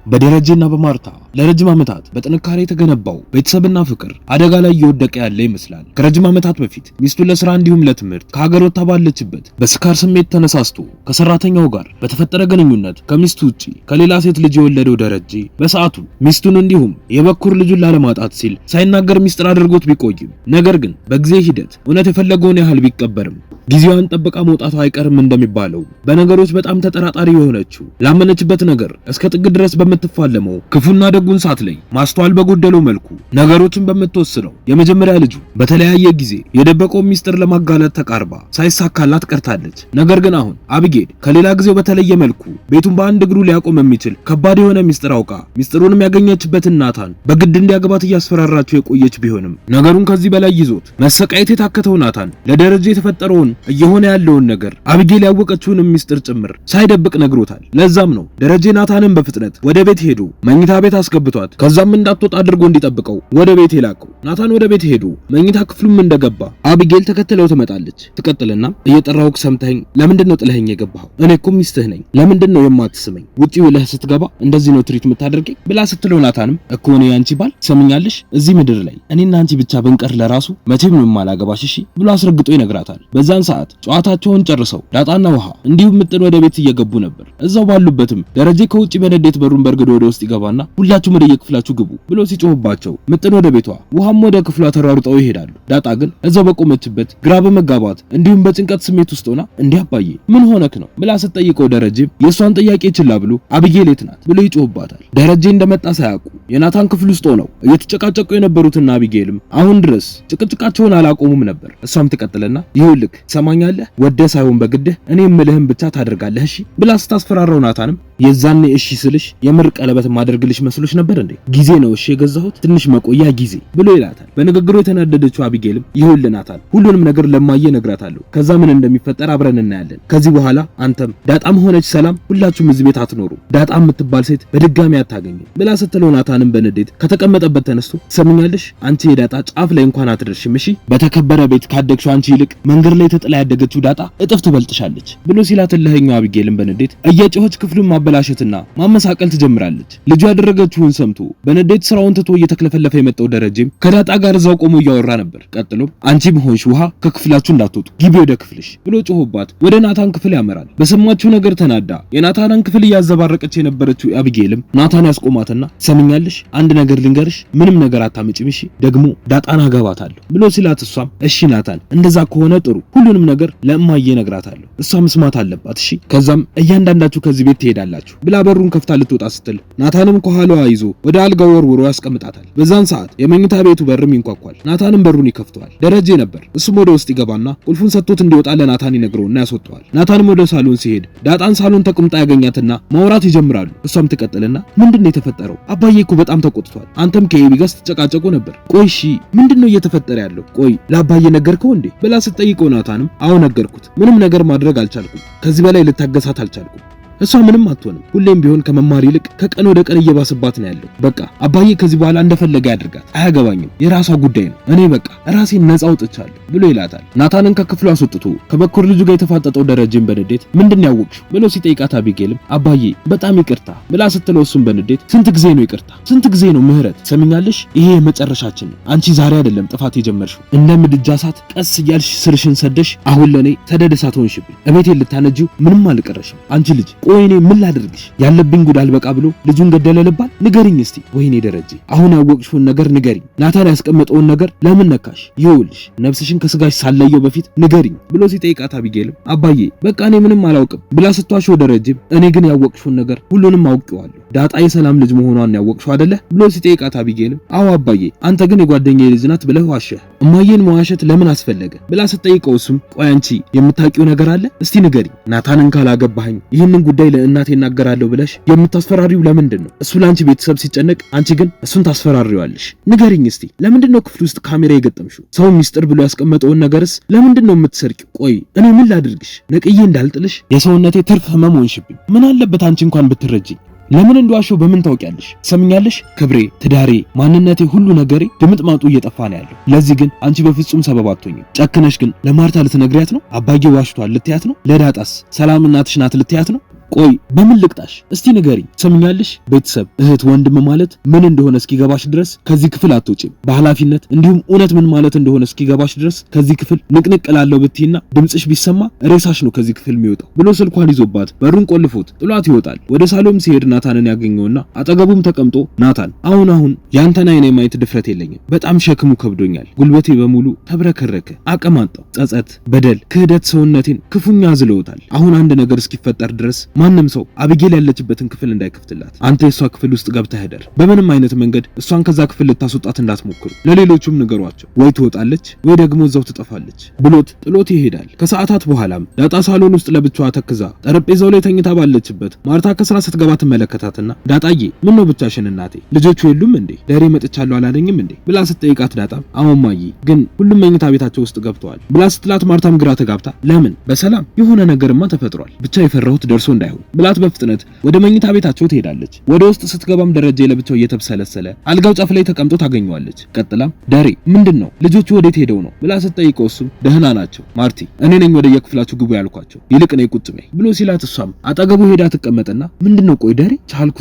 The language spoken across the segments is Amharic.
በደረጀና በማርታ ለረጅም ዓመታት በጥንካሬ የተገነባው ቤተሰብና ፍቅር አደጋ ላይ እየወደቀ ያለ ይመስላል። ከረጅም ዓመታት በፊት ሚስቱ ለስራ እንዲሁም ለትምህርት ከሀገር ወጥታ ባለችበት በስካር ስሜት ተነሳስቶ ከሰራተኛው ጋር በተፈጠረ ግንኙነት ከሚስቱ ውጪ ከሌላ ሴት ልጅ የወለደው ደረጀ በሰዓቱ ሚስቱን እንዲሁም የበኩር ልጁን ላለማጣት ሲል ሳይናገር ሚስጥር አድርጎት ቢቆይም ነገር ግን በጊዜ ሂደት እውነት የፈለገውን ያህል ቢቀበርም ጊዜዋን ጠብቃ መውጣቷ አይቀርም እንደሚባለው በነገሮች በጣም ተጠራጣሪ የሆነችው ላመነችበት ነገር እስከ ጥግ ድረስ በምትፋለመው ክፉና ደጉን ሰዓት ላይ ማስተዋል በጎደለው መልኩ ነገሮችን በምትወስነው የመጀመሪያ ልጁ በተለያየ ጊዜ የደበቀውን ሚስጥር ለማጋለጥ ተቃርባ ሳይሳካላት ቀርታለች። ነገር ግን አሁን አቢጌል ከሌላ ጊዜው በተለየ መልኩ ቤቱን በአንድ እግሩ ሊያቆም የሚችል ከባድ የሆነ ሚስጥር አውቃ ሚስጥሩንም ያገኘችበትን ናታን በግድ እንዲያገባት እያስፈራራቸው የቆየች ቢሆንም ነገሩን ከዚህ በላይ ይዞት መሰቃየት የታከተው ናታን ለደረጃ የተፈጠረውን እየሆነ ያለውን ነገር አቢጌል ያወቀችውን ሚስጥር ጭምር ሳይደብቅ ነግሮታል። ለዛም ነው ደረጀ ናታንን በፍጥነት ወደ ቤት ሄዶ መኝታ ቤት አስገብቷት ከዛም እንዳትወጣ አድርጎ እንዲጠብቀው ወደ ቤት የላከው። ናታን ወደ ቤት ሄዶ መኝታ ክፍሉም እንደገባ አቢጌል ተከትለው ትመጣለች። ትቀጥልና እየጠራሁህ ሰምተኸኝ ለምንድነው ጥለኸኝ የገባኸው? እኔ እኮ ሚስትህ ነኝ። ለምንድነው የማትስመኝ? ውጪ ውለህ ስትገባ እንደዚህ ነው ትሪት የምታደርገኝ ብላ ስትለው ናታንም እኮ እኔ ያንቺ ባል ሰምኛለሽ፣ እዚህ ምድር ላይ እኔና አንቺ ብቻ ብንቀር ለራሱ መቼም ነው የማላገባሽ እሺ ብሎ አስረግጦ ይነግራታል። በዛን ሰዓት ጨዋታቸውን ጨርሰው ዳጣና ውሃ እንዲሁም ምጥን ወደ ቤት እየገቡ ነበር። እዛው ባሉበትም ደረጀ ከውጪ በነዴት በሩን በርግዶ ወደ ውስጥ ይገባና ሁላችሁም ወደ የክፍላችሁ ግቡ ብሎ ሲጮህባቸው ምጥን ወደ ቤቷ ውሃም ወደ ክፍሏ ተሯሩጠው ይሄዳሉ። ዳጣ ግን እዛው በቆመችበት ግራ በመጋባት እንዲሁም በጭንቀት ስሜት ውስጥ ሆና እንዲህ አባዬ ምን ሆነክ ነው ብላ ስትጠይቀው ደረጀ የሷን ጥያቄ ችላ ብሎ አቢጌል የት ናት ብሎ ይጮህባታል። ደረጀ እንደመጣ ሳያውቁ የናታን ክፍል ውስጥ ሆነው እየተጨቃጨቁ የነበሩትና አቢጌልም አሁን ድረስ ጭቅጭቃቸውን አላቆሙም ነበር። እሷም ትቀጥልና ይሁልክ ሰማኛለህ ወደ ሳይሆን በግድህ እኔ የምልህም ብቻ ታደርጋለህ እሺ ብላ ስታስፈራራው ናታንም የዛኔ እሺ ስልሽ የምር ቀለበት ማድረግልሽ መስሎሽ ነበር እንዴ? ጊዜ ነው እሺ የገዛሁት ትንሽ መቆያ ጊዜ ብሎ ይላታል። በንግግሩ የተናደደችው አቢጌልም ይሁንልህ ናታን ሁሉንም ነገር ለማየ ነግራታለሁ፣ ከዛ ምን እንደሚፈጠር አብረን እናያለን። ከዚህ በኋላ አንተም ዳጣም ሆነች ሰላም ሁላችሁም እዚህ ቤት አትኖሩ፣ ዳጣ የምትባል ሴት በድጋሚ አታገኝም ብላ ስትለው ናታንም በንዴት ከተቀመጠበት ተነስቶ ትሰምኛለሽ አንቺ የዳጣ ጫፍ ላይ እንኳን አትደርሽም እሺ፣ በተከበረ ቤት ካደግሽው አንቺ ይልቅ መንገድ ላይ ተጥላ ያደገችው ዳጣ እጥፍ ትበልጥሻለች ብሎ ሲላትልህኛው አቢጌልም በንዴት እየጮኸች ክፍሉን ማበላሸትና ማመሳቀል ትጀምራለች። ልጁ ያደረገችውን ሰምቶ በንዴት ስራውን ትቶ እየተክለፈለፈ የመጣው ደረጀም ከዳጣ ጋር እዛው ቆሞ እያወራ ነበር። ቀጥሎም አንቺም ሆንሽ ውሃ ከክፍላችሁ እንዳትወጡ ግቢ ወደ ክፍልሽ ብሎ ጮሆባት ወደ ናታን ክፍል ያመራል። በሰማችው ነገር ተናዳ የናታንን ክፍል እያዘባረቀች የነበረችው አቢጌልም ናታን ያስቆማትና ሰምኛለሽ አንድ ነገር ልንገርሽ፣ ምንም ነገር አታመጪም እሺ፣ ደግሞ ዳጣን አገባታለሁ ብሎ ሲላት እሷም እሺ ናታን እንደዛ ከሆነ ጥሩ ሁሉንም ነገር ለእማዬ ነግራታለሁ፣ እሷ መስማት አለባት እሺ፣ ከዛም እያንዳንዳችሁ ከዚህ ቤት ትሄዳላችሁ ብላ በሩን ከፍታ ልትወጣ ስትል ናታንም ከኋላዋ ይዞ ወደ አልጋው ወርውሮ ያስቀምጣታል። በዛን ሰዓት የመኝታ ቤቱ በርም ይንኳኳል። ናታንም በሩን ይከፍተዋል። ደረጀ ነበር። እሱም ወደ ውስጥ ይገባና ቁልፉን ሰጥቶት እንዲወጣ ለናታን ይነግረውና ያስወጣዋል። ናታንም ወደ ሳሎን ሲሄድ ዳጣን ሳሎን ተቀምጣ ያገኛትና ማውራት ይጀምራሉ። እሷም ትቀጥልና ምንድነው የተፈጠረው? አባዬ እኮ በጣም ተቆጥቷል። አንተም ከኤቢ ጋር ስትጨቃጨቁ ነበር። ቆይ እሺ ምንድነው እየተፈጠረ ያለው? ቆይ ለአባዬ ነገርከው እንዴ ብላ ስትጠይቀው ናታንም አዎ ነገርኩት፣ ምንም ነገር ማድረግ አልቻልኩም፣ ከዚህ በላይ ልታገሳት አልቻልኩም፣ እሷ ምንም አትሆንም፣ ሁሌም ቢሆን ከመማር ይልቅ ከቀን ወደ ቀን እየባሰባት ነው ያለው። በቃ አባዬ ከዚህ በኋላ እንደፈለገ ያድርጋት፣ አያገባኝም፣ የራሷ ጉዳይ ነው፣ እኔ በቃ ራሴን ነፃ አውጥቻለሁ ብሎ ይላታል። ናታንን ከክፍሉ አስወጥቶ ከበኩር ልጁ ጋር የተፋጠጠው ደረጀን በንዴት ምንድነው ያወቅሽው ብሎ ሲጠይቃት አቢጌልም አባዬ በጣም ይቅርታ ብላ ስትለው እሱም በንዴት ስንት ጊዜ ነው ይቅርታ? ስንት ጊዜ ነው ምህረት? ሰምኛለሽ ይሄ የመጨረሻችን ነው። አንቺ ዛሬ አይደለም ጥፋት የጀመርሽው፣ እንደ ምድጃ እሳት ቀስ እያልሽ ስርሽን ሰደሽ አሁን ለኔ ሰደድ እሳት ሆንሽብኝ። እቤቴን ልታነጂው ምንም አልቀረሽም አንቺ ልጅ። ወይኔ ምን ላድርግሽ? ያለብኝ ጉዳል በቃ ብሎ ልጁን ገደለ ልባል? ንገሪኝ እስቲ። ወይኔ ደረጀ አሁን ያወቅሽውን ነገር ንገሪኝ። ናታን ያስቀመጠውን ነገር ለምን ነካሽ? ይኸውልሽ ነፍስሽን ከስጋሽ ሳለየው በፊት ንገሪኝ ብሎ ሲጠይቃት አቢጌልም አባዬ በቃ እኔ ምንም አላውቅም ብላ ስትዋሸው ደረጀም እኔ ግን ያወቅሽውን ነገር ሁሉንም አውቄዋለሁ፣ ዳጣ የሰላም ልጅ መሆኗን ያወቅሽው አይደለ ብሎ ሲጠይቃት አቢጌልም አዎ አባዬ አንተ ግን የጓደኛዬ ልጅ ናት ብለህ ዋሸህ፣ እማዬን መዋሸት ለምን አስፈለገ ብላ ስትጠይቀው እሱም ቆይ አንቺ የምታውቂው ነገር አለ እስቲ ንገሪኝ። ናታንን ካላገባኸኝ ይህንን ጉዳይ እናቴ እናገራለሁ ብለሽ የምታስፈራሪው ለምንድን ነው? እሱ ላንቺ ቤተሰብ ሲጨነቅ አንቺ ግን እሱን ታስፈራሪዋለሽ። ንገሪኝ እስቲ ለምንድን ነው ክፍል ውስጥ ካሜራ የገጠምሽው? ሰው ሚስጥር ብሎ ያስቀመጠውን ነገርስ ለምንድን ነው የምትሰርቂው? ቆይ እኔ ምን ላድርግሽ? ነቅዬ እንዳልጥልሽ የሰውነቴ ትርፍ ህመም ሆንሽብኝ። ምን አለበት አንቺ እንኳን ብትረጂኝ? ለምን እንደዋሸው በምን ታውቂያለሽ? ሰምኛለሽ ክብሬ፣ ትዳሬ፣ ማንነቴ፣ ሁሉ ነገሬ ድምጥማጡ እየጠፋ ነው ያለው። ለዚህ ግን አንቺ በፍጹም ሰበብ አትሆኝም። ጨክነሽ ግን ለማርታ ልትነግሪያት ነው? አባዬ ዋሽቷል ልትያት ነው? ለዳጣስ ሰላም እናትሽ ናት ልትያት ነው? ቆይ በምን ልቅጣሽ? እስቲ ንገሪኝ። ሰምኛለሽ? ቤተሰብ፣ እህት፣ ወንድም ማለት ምን እንደሆነ እስኪገባሽ ድረስ ከዚህ ክፍል አትወጪም። በኃላፊነት እንዲሁም እውነት ምን ማለት እንደሆነ እስኪገባሽ ድረስ ከዚህ ክፍል ንቅንቅ እላለሁ ብትይና ድምጽሽ ቢሰማ ሬሳሽ ነው ከዚህ ክፍል የሚወጣው ብሎ ስልኳን ይዞባት በሩን ቆልፎት ጥሏት ይወጣል። ወደ ሳሎም ሲሄድ ናታንን ያገኘውና አጠገቡም ተቀምጦ ናታን፣ አሁን ያንተን አይኔ ማየት ድፍረት የለኝም። በጣም ሸክሙ ከብዶኛል። ጉልበቴ በሙሉ ተብረከረከ። አቅም አጣሁ። ጸጸት፣ በደል፣ ክህደት ሰውነቴን ክፉኛ አዝለውታል። አሁን አንድ ነገር እስኪፈጠር ድረስ ማንም ሰው አብጌል ያለችበትን ክፍል እንዳይከፍትላት። አንተ የሷ ክፍል ውስጥ ገብተህ ሄደር። በምንም አይነት መንገድ እሷን ከዛ ክፍል ልታስወጣት እንዳትሞክሩ። ለሌሎቹም ንገሯቸው። ወይ ትወጣለች ወይ ደግሞ እዛው ትጠፋለች ብሎት ጥሎት ይሄዳል። ከሰዓታት በኋላም ዳጣ ሳሎን ውስጥ ለብቻዋ ተክዛ ጠረጴዛው ላይ ተኝታ ባለችበት ማርታ ከስራ ስትገባ ትመለከታትና ዳጣዬ፣ ምን ነው ብቻሽን እናቴ? ልጆቹ የሉም እንዴ? ደሬ መጥቻለሁ አላለኝም እንዴ ብላ ስትጠይቃት ዳጣ አማማዬ ግን ሁሉም መኝታ ቤታቸው ውስጥ ገብተዋል ብላ ስትላት ማርታም ግራ ተጋብታ ለምን? በሰላም የሆነ ነገርማ ተፈጥሯል፣ ብቻ የፈራሁት ደርሶ እንዳይሆን ብላት በፍጥነት ወደ መኝታ ቤታቸው ትሄዳለች። ወደ ውስጥ ስትገባም ደረጃ ለብቻው እየተብሰለሰለ አልጋው ጫፍ ላይ ተቀምጦ ታገኘዋለች። ቀጥላም ደሬ ምንድነው? ልጆቹ ወዴት ሄደው ነው ብላ ስትጠይቀው እሱም ደህና ናቸው ማርቲ፣ እኔ ነኝ ወደ የክፍላችሁ ግቡ ያልኳቸው፣ ይልቅ ነይ ቁጭ በይ ብሎ ሲላት እሷም አጠገቡ ሄዳ ትቀመጥና ምንድነው? ቆይ ደሬ ቻልኩ፣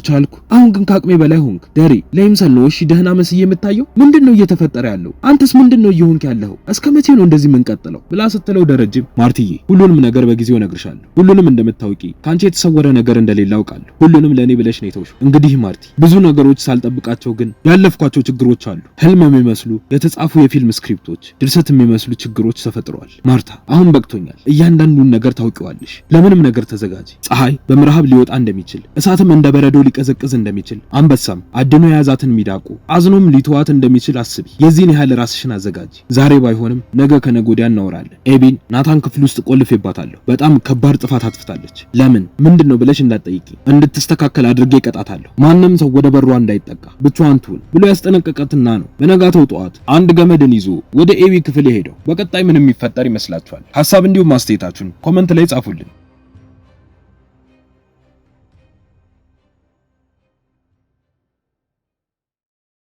አሁን ግን ከአቅሜ በላይ ሆንክ ደሬ። ለይምሰል ነው እሺ ደህና መስዬ የምታየው? ምንድነው እየተፈጠረ ያለው? አንተስ ምንድነው እየሆንክ ያለው? እስከ መቼ ነው እንደዚህ የምንቀጥለው ብላ ስትለው ደረጀም ማርትዬ፣ ሁሉንም ነገር በጊዜው እነግርሻለሁ። ሁሉንም እንደምታውቂ ካንቺ የተሰወረ ነገር እንደሌለ አውቃለሁ። ሁሉንም ለኔ ብለሽ ነው የተውሽው። እንግዲህ ማርቲ፣ ብዙ ነገሮች ሳልጠብቃቸው ግን ያለፍኳቸው ችግሮች አሉ። ህልም የሚመስሉ የተጻፉ የፊልም ስክሪፕቶች፣ ድርሰት የሚመስሉ ችግሮች ተፈጥረዋል። ማርታ፣ አሁን በቅቶኛል። እያንዳንዱን ነገር ታውቂዋለሽ። ለምንም ነገር ተዘጋጂ። ፀሐይ በምዕራብ ሊወጣ እንደሚችል፣ እሳትም እንደ በረዶ ሊቀዘቅዝ እንደሚችል፣ አንበሳም አድኖ የያዛትን ሚዳቆ አዝኖም ሊተዋት እንደሚችል አስቢ። የዚህን ያህል ራስሽን አዘጋጂ። ዛሬ ባይሆንም ነገ ከነገ ወዲያ እናወራለን። ኤቢን ናታን ክፍል ውስጥ ቆልፌባታለሁ። በጣም ከባድ ጥፋት አጥፍታለች። ለምን ምንድነው ብለሽ እንዳትጠይቂ፣ እንድትስተካከል አድርጌ እቀጣታለሁ። ማንም ሰው ወደ በሯ እንዳይጠጋ ብቻዋን ትሁን ብሎ ያስጠነቀቀትና ነው በነጋታው ጠዋት አንድ ገመድን ይዞ ወደ ኤቢ ክፍል የሄደው። በቀጣይ ምን የሚፈጠር ይመስላችኋል? ሐሳብ እንዲሁም ማስተያየታችሁን ኮመንት ላይ ጻፉልን።